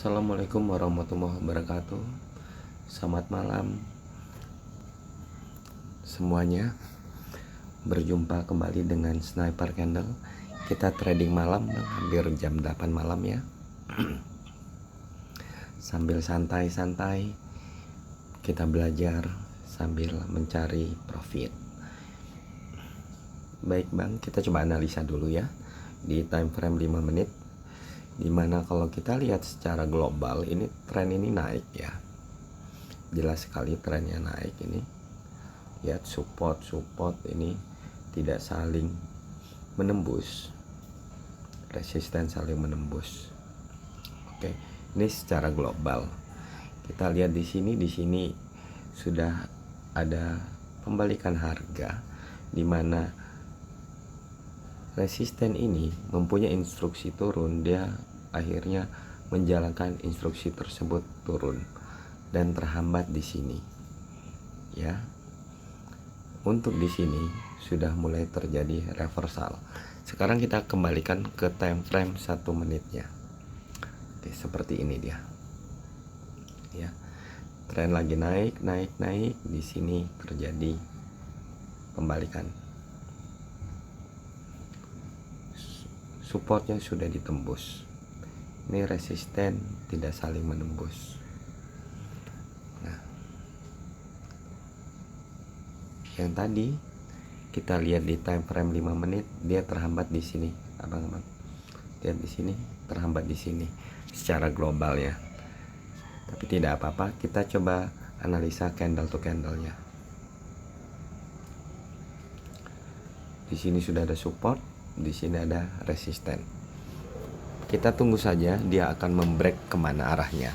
Assalamualaikum warahmatullahi wabarakatuh. Selamat malam semuanya. Berjumpa kembali dengan Sniper Candle. Kita trading malam hampir jam 8 malam ya. Sambil santai-santai kita belajar sambil mencari profit. Baik Bang, kita coba analisa dulu ya di time frame 5 menit. Dimana kalau kita lihat secara global ini tren ini naik ya, jelas sekali trennya naik ini. Lihat support ini tidak saling menembus, resisten saling menembus. Oke, ini secara global. Kita lihat di sini sudah ada pembalikan harga, dimana resisten ini mempunyai instruksi turun, dia akhirnya menjalankan instruksi tersebut turun dan terhambat di sini. Ya. Untuk di sini sudah mulai terjadi reversal. Sekarang kita kembalikan ke time frame 1 menitnya. Oke, seperti ini dia. Ya. Tren lagi naik, di sini terjadi pembalikan. Supportnya sudah ditembus. Ini resisten tidak saling menembus. Nah, yang tadi kita lihat di time frame 5 menit dia terhambat di sini, abang-abang. Lihat di sini, terhambat di sini secara global ya. Tapi tidak apa-apa, kita coba analisa candle to candle-nya. Di sini sudah ada support, di sini ada resisten. Kita tunggu saja dia akan membreak kemana arahnya.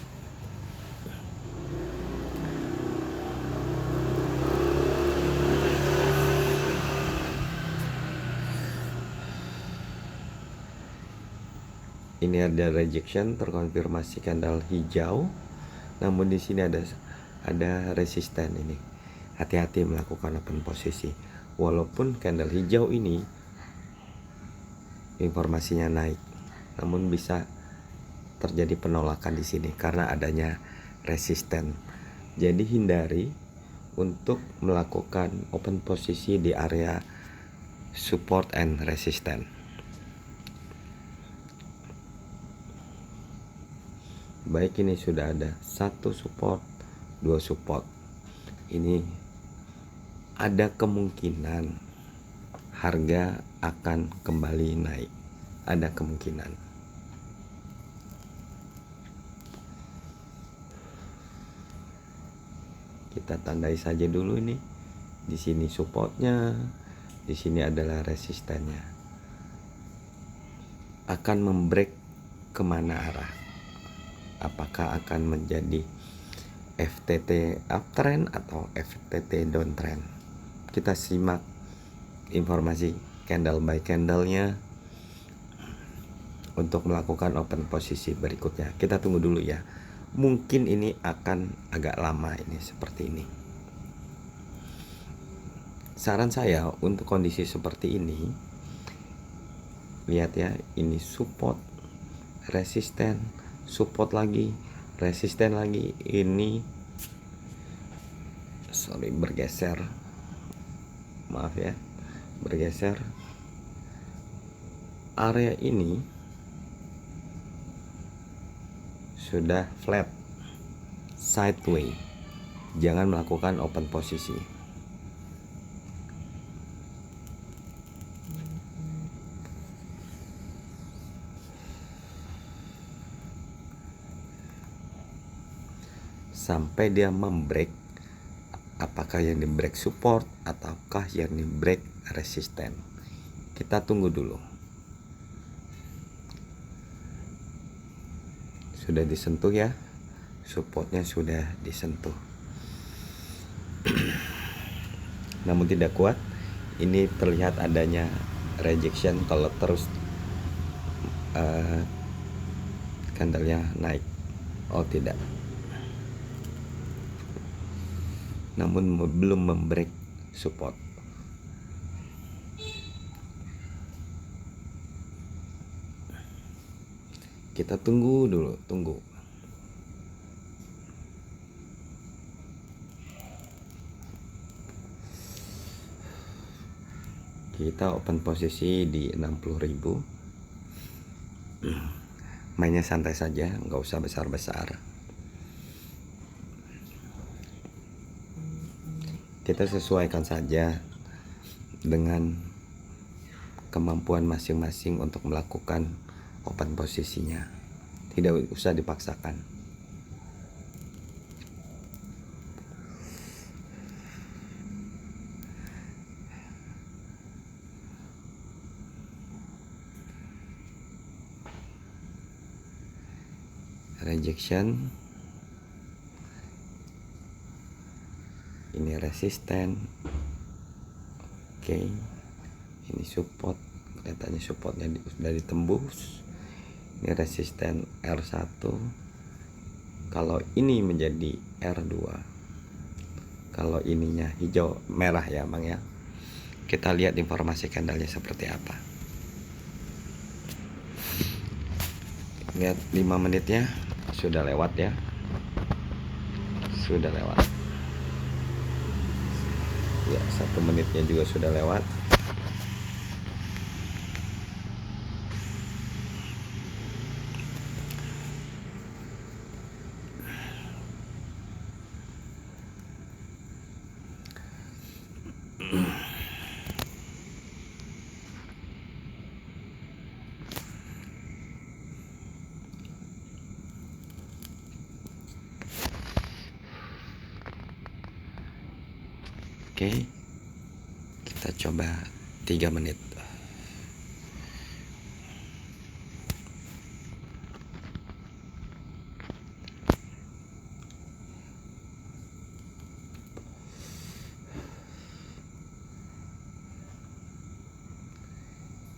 Ini ada rejection, terkonfirmasi candle hijau. Namun di sini ada resisten ini. Hati-hati melakukan open posisi. Walaupun candle hijau ini informasinya naik, namun bisa terjadi penolakan di sini karena adanya resisten. Jadi hindari untuk melakukan open posisi di area support and resistance. Baik, ini sudah ada 1 support, 2 support. Ini ada kemungkinan harga akan kembali naik, ada kemungkinan. Kita tandai saja dulu ini. Di sini supportnya, di sini adalah resistennya. Akan membreak kemana arah? Apakah akan menjadi FTT uptrend atau FTT downtrend? Kita simak informasi candle by candle-nya untuk melakukan open posisi berikutnya. Kita tunggu dulu ya. Mungkin ini akan agak lama ini seperti ini. Saran saya untuk kondisi seperti ini, lihat ya, ini support, resisten, support lagi, resisten lagi. Ini bergeser. Maaf ya. Bergeser. Area ini sudah flat, sideways. Jangan melakukan open posisi. Sampai dia membreak, apakah yang di break support ataukah yang di break resisten. Kita tunggu dulu. Sudah disentuh ya, supportnya sudah disentuh. Namun tidak kuat. Ini terlihat adanya rejection kalau terus candlenya naik. Oh tidak, namun belum membreak support. Kita tunggu dulu, tunggu. Kita open posisi di 60.000. Mainnya santai saja, nggak usah besar-besar. Kita sesuaikan saja dengan kemampuan masing-masing untuk melakukan open posisinya. Tidak usah dipaksakan. Rejection, ini resisten, oke, ini support, kelihatannya supportnya sudah ditembus. Ini resisten R1, kalau ini menjadi R2, kalau ininya hijau merah ya Bang ya. Kita lihat informasi candlenya seperti apa. Lihat 5 menitnya sudah lewat ya, sudah lewat ya, 1 menitnya juga sudah lewat. Oke, kita coba 3 menit.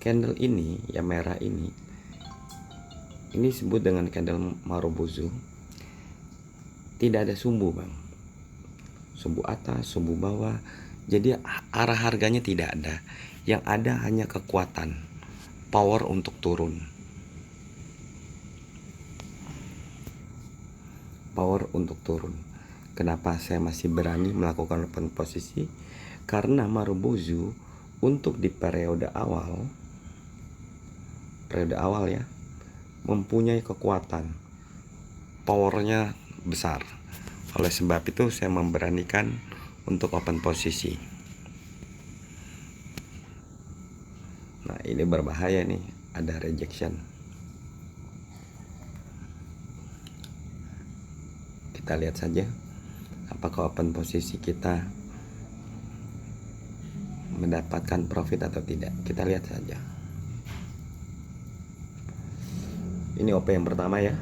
Candle ini yang merah ini disebut dengan candle Marubozu. Tidak ada sumbu Bang, sumbu atas, sumbu bawah, jadi arah harganya tidak ada. Yang ada hanya kekuatan, power untuk turun, power untuk turun. Kenapa saya masih berani melakukan open posisi? Karena Marubozu untuk di periode awal ya, mempunyai kekuatan, powernya besar. Oleh sebab itu saya memberanikan untuk open posisi. Nah ini berbahaya nih, ada rejection. Kita lihat saja apakah open posisi kita mendapatkan profit atau tidak. Kita lihat saja. Ini OP yang pertama ya.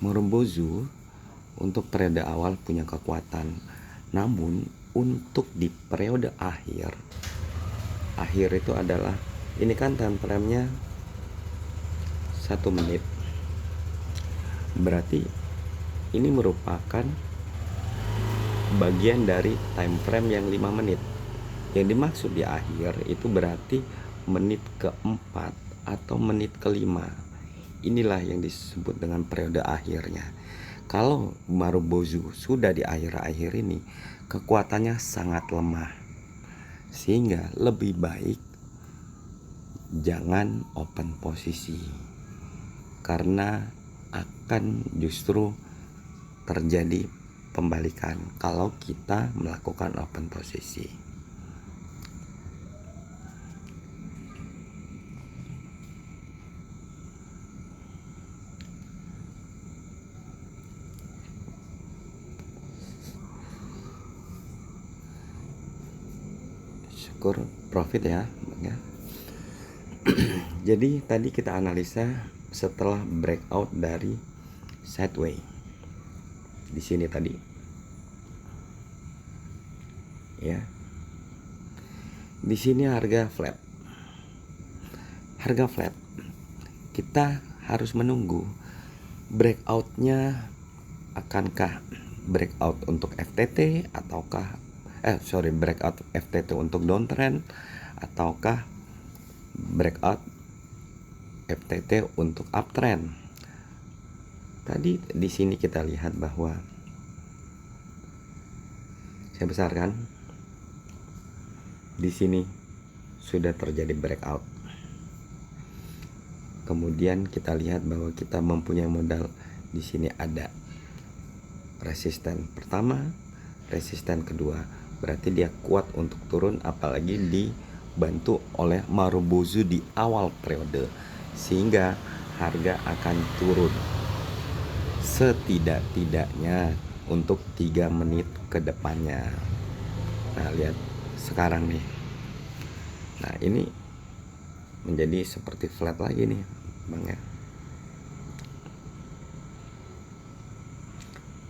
Marubozu untuk periode awal punya kekuatan, namun untuk di periode akhir itu adalah, ini kan time frame-nya 1 menit, berarti ini merupakan bagian dari time frame yang 5 menit. Yang dimaksud di akhir itu berarti menit keempat atau menit kelima. Inilah yang disebut dengan periode akhirnya. Kalau Marubozu sudah di akhir-akhir ini, kekuatannya sangat lemah, sehingga lebih baik jangan open posisi, karena akan justru terjadi pembalikan kalau kita melakukan open posisi. Syukur profit ya. Jadi tadi kita analisa setelah breakout dari sideway di sini tadi ya. Di sini harga flat. kita harus menunggu breakoutnya, akankah breakout untuk FTT ataukah breakout FTT untuk downtrend ataukah breakout FTT untuk uptrend. Tadi di sini kita lihat bahwa saya besarkan, di sini sudah terjadi breakout. Kemudian kita lihat bahwa kita mempunyai modal di sini, ada resisten pertama, resisten kedua, berarti dia kuat untuk turun, apalagi dibantu oleh Marubozu di awal periode, sehingga harga akan turun setidak-tidaknya untuk 3 menit ke depannya. Nah, lihat sekarang nih. Nah, ini menjadi seperti flat lagi nih, Bang ya.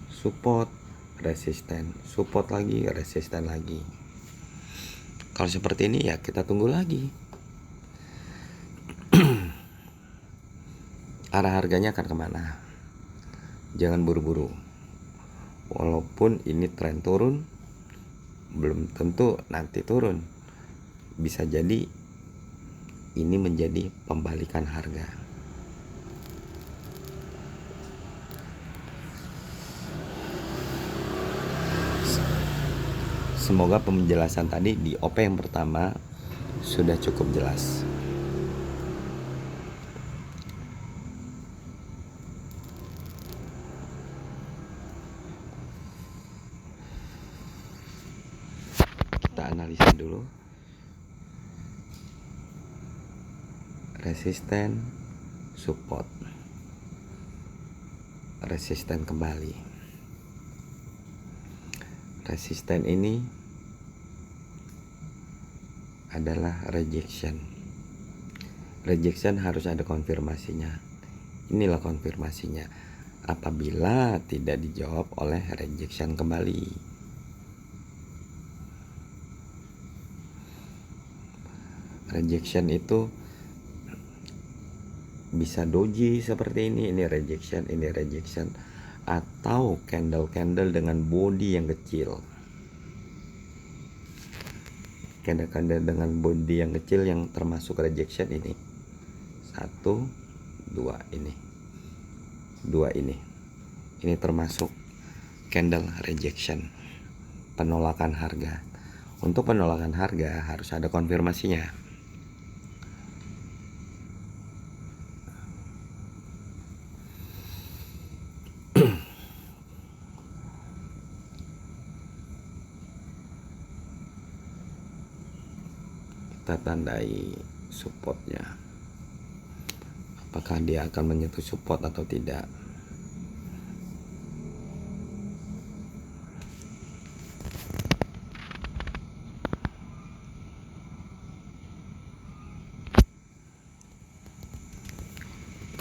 Support, resisten, support lagi, resisten lagi. Kalau seperti ini ya kita tunggu lagi. Arah harganya akan kemana? Jangan buru-buru. Walaupun ini tren turun, belum tentu nanti turun. Bisa jadi ini menjadi pembalikan harga. Semoga penjelasan tadi di OP yang pertama sudah cukup jelas. Kita analisa dulu. Resisten, support, resisten kembali. Resisten ini adalah rejection. Rejection harus ada konfirmasinya. Inilah konfirmasinya. Apabila tidak dijawab oleh rejection kembali. Rejection itu bisa doji seperti ini rejection, ini rejection, atau candle-candle dengan body yang kecil. Candle-candle dengan body yang kecil yang termasuk rejection ini. 1, 2 ini. 2 ini. Ini termasuk candle rejection, penolakan harga. Untuk penolakan harga harus ada konfirmasinya. Kita tandai supportnya, apakah dia akan menyentuh support atau tidak.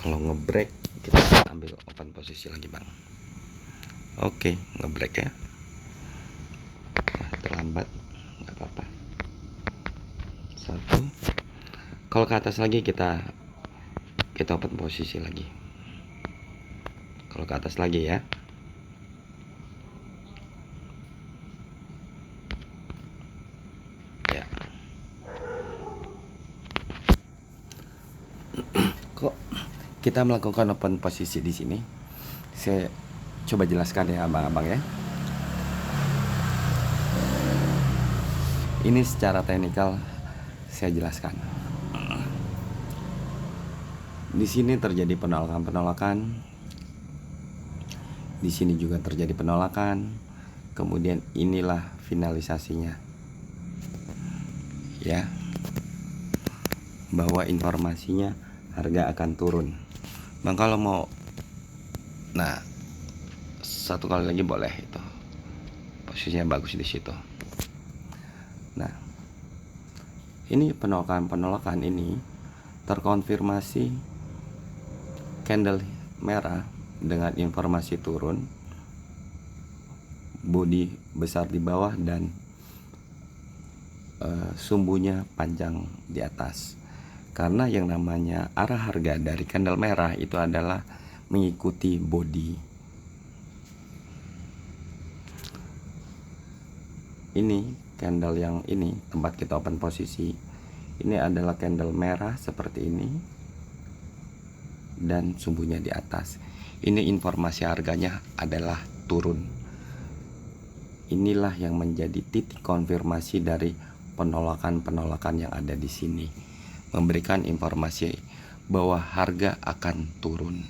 Kalau ngebreak kita ambil open posisi lagi, Bang. Oke, ngebreak ya. Nah, terlambat nggak apa-apa. 1. Kalau ke atas lagi kita open posisi lagi. Kalau ke atas lagi ya. Ya. Kok kita melakukan open posisi di sini? Saya coba jelaskan ya, abang-abang ya. Ini secara teknikal saya jelaskan. Di sini terjadi penolakan. Di sini juga terjadi penolakan. Kemudian inilah finalisasinya. Ya. Bahwa informasinya harga akan turun. Bang, kalau mau satu kali lagi boleh itu. Posisinya bagus di situ. Nah, ini penolakan ini terkonfirmasi candle merah dengan informasi turun, body besar di bawah dan sumbunya panjang di atas. Karena yang namanya arah harga dari candle merah itu adalah mengikuti body. Ini candle yang ini tempat kita open posisi. Ini adalah candle merah seperti ini dan sumbunya di atas. Ini informasi harganya adalah turun. Inilah yang menjadi titik konfirmasi dari penolakan-penolakan yang ada di sini, memberikan informasi bahwa harga akan turun.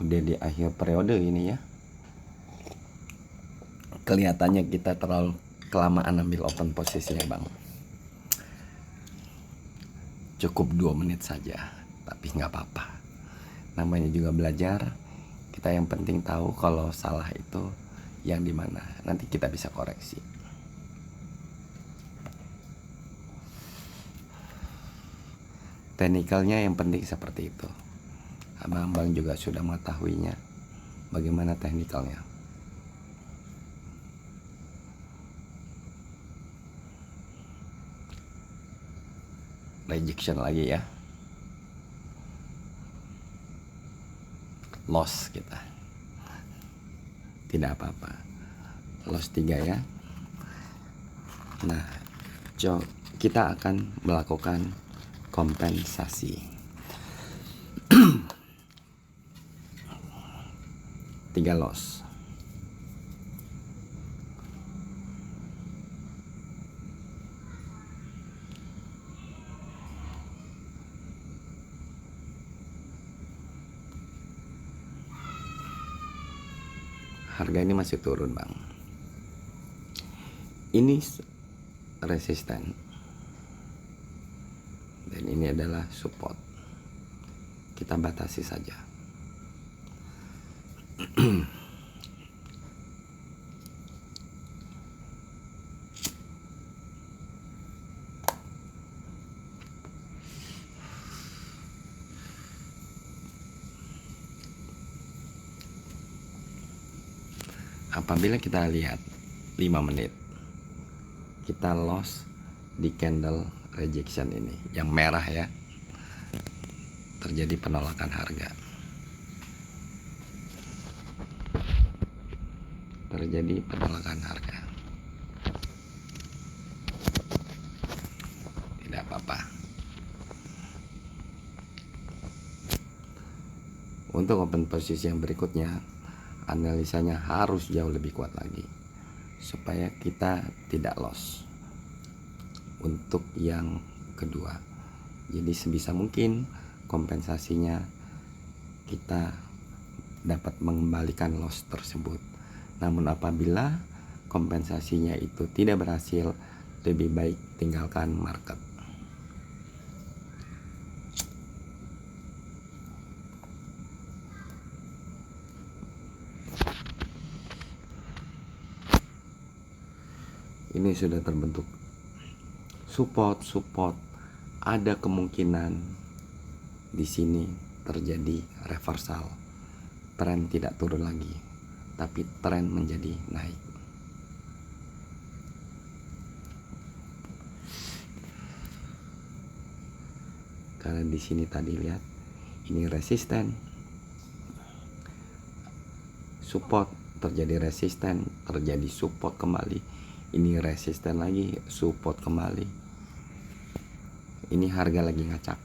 Udah di akhir periode ini ya, kelihatannya kita terlalu kelamaan ambil open posisinya bang. Cukup 2 menit saja, tapi nggak apa-apa, namanya juga belajar. Kita yang penting tahu kalau salah itu yang dimana, nanti kita bisa koreksi. Teknikalnya yang penting seperti itu. Abang-abang juga sudah mengetahuinya bagaimana teknikalnya. Rejection lagi ya, loss kita, tidak apa-apa, loss 3 ya. Nah, kita akan melakukan kompensasi. 3 loss. Harga ini masih turun bang. Ini resisten dan ini adalah support. Kita batasi saja. Apabila kita lihat 5 menit, kita loss di candle rejection ini yang merah ya, terjadi penolakan harga, terjadi penolakan harga. Tidak apa-apa. Untuk open posisi yang berikutnya, analisanya harus jauh lebih kuat lagi supaya kita tidak loss untuk yang kedua. Jadi sebisa mungkin kompensasinya kita dapat mengembalikan loss tersebut. Namun apabila kompensasinya itu tidak berhasil, lebih baik tinggalkan market. Ini sudah terbentuk support, ada kemungkinan di sini terjadi reversal. Tren tidak turun lagi, tapi tren menjadi naik. Karena di sini tadi lihat, ini resisten, support, terjadi resisten, terjadi support kembali. Ini resisten lagi, support kembali. Ini harga lagi ngacak.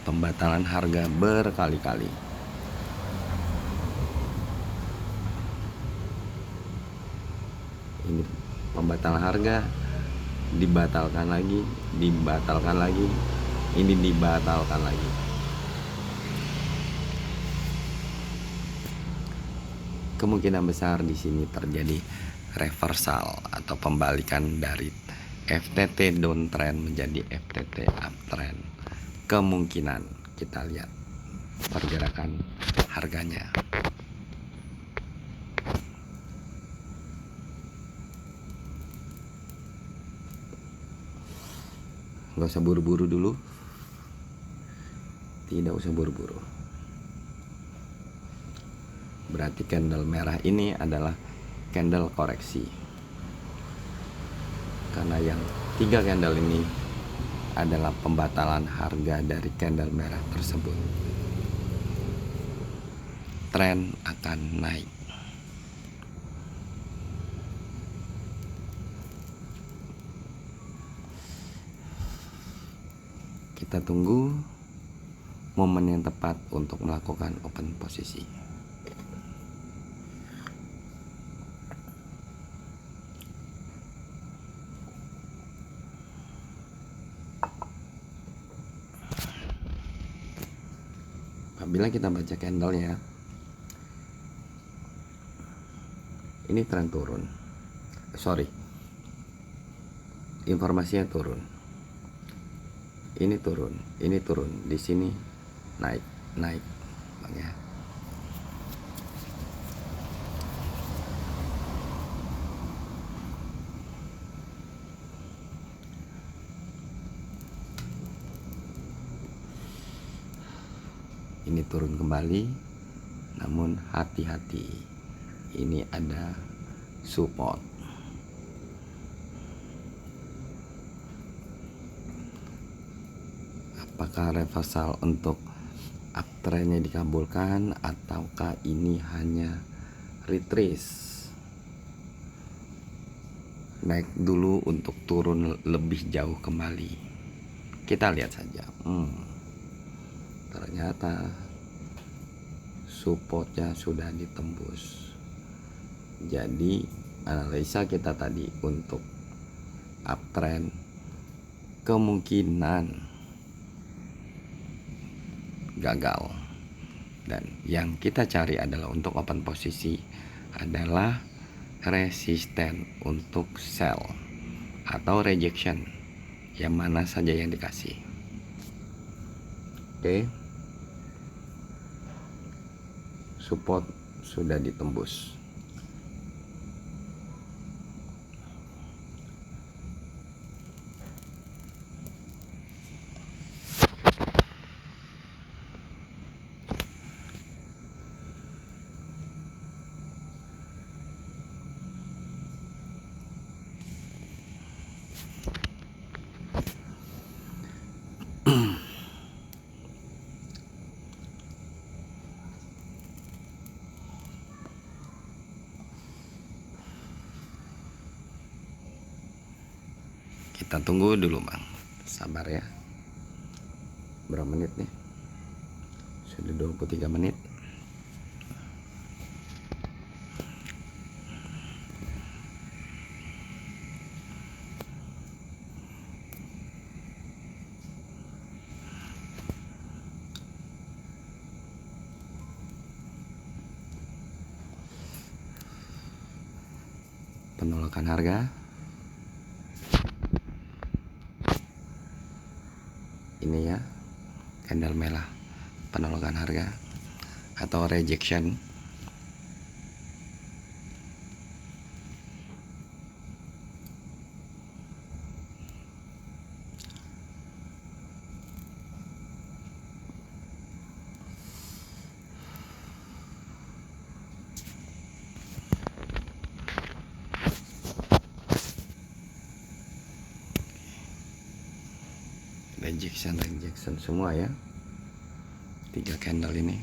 Pembatalan harga berkali-kali. Ini pembatalan harga, dibatalkan lagi, ini dibatalkan lagi. Kemungkinan besar di sini terjadi reversal atau pembalikan dari FTT downtrend menjadi FTT uptrend. Kemungkinan kita lihat pergerakan harganya. Nggak usah buru-buru dulu, tidak usah buru-buru. Berarti candle merah ini adalah candle koreksi, karena yang 3 candle ini adalah pembatalan harga dari candle merah tersebut. Tren akan naik. Kita tunggu momen yang tepat untuk melakukan open posisi. Apabila kita baca candlenya, ini tren turun. Informasinya turun. Ini turun, ini turun, di sini naik, Bang ya. Ini turun kembali, namun hati-hati. Ini ada support. Apakah reversal untuk uptrendnya dikabulkan ataukah ini hanya retrace? Naik dulu untuk turun lebih jauh kembali. Kita lihat saja. Ternyata supportnya sudah ditembus. Jadi analisa kita tadi untuk uptrend kemungkinan gagal, dan yang kita cari adalah untuk open posisi adalah resisten untuk sell atau rejection, yang mana saja yang dikasih. Oke. Support sudah ditembus. Kita tunggu dulu Bang, sabar ya. Berapa menit nih? Sudah 23 menit. Penolakan harga. Ini ya, candle merah, penolakan harga atau rejection. Rejection semua ya, 3 candle ini.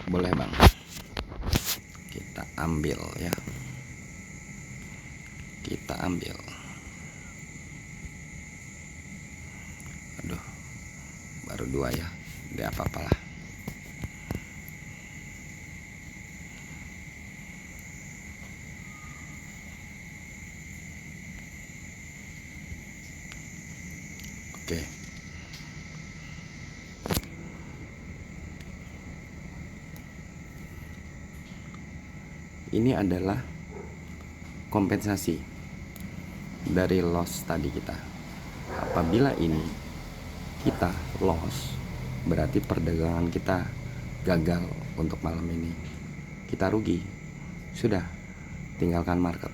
Boleh Bang, kita ambil ya, kita ambil. Aduh, baru 2 ya, tidak apa-apalah. Ini adalah kompensasi dari loss tadi kita. Apabila ini kita loss, berarti perdagangan kita gagal untuk malam ini. Kita rugi. Sudah, tinggalkan market.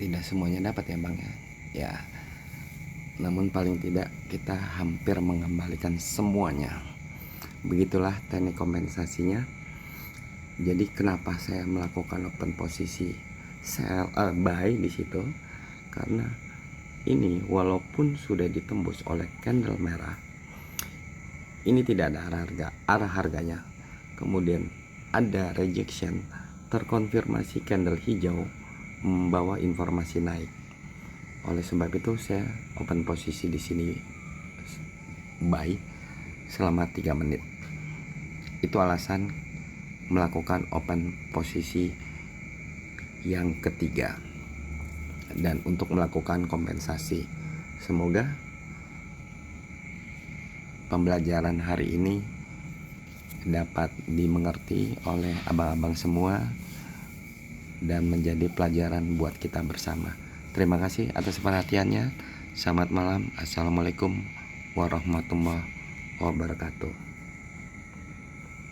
Tidak semuanya dapat ya Bang ya. Ya, namun paling tidak kita hampir mengembalikan semuanya. Begitulah teknik kompensasinya. Jadi kenapa saya melakukan open posisi sell buy di situ? Karena ini walaupun sudah ditembus oleh candle merah, ini tidak ada arah harganya. Kemudian ada rejection, terkonfirmasi candle hijau membawa informasi naik. Oleh sebab itu saya open posisi di sini buy selama 3 menit. Itu alasan melakukan open posisi yang ketiga dan untuk melakukan kompensasi. Semoga pembelajaran hari ini dapat dimengerti oleh abang-abang semua dan menjadi pelajaran buat kita bersama. Terima kasih atas perhatiannya. Selamat malam. Assalamualaikum warahmatullahi wabarakatuh.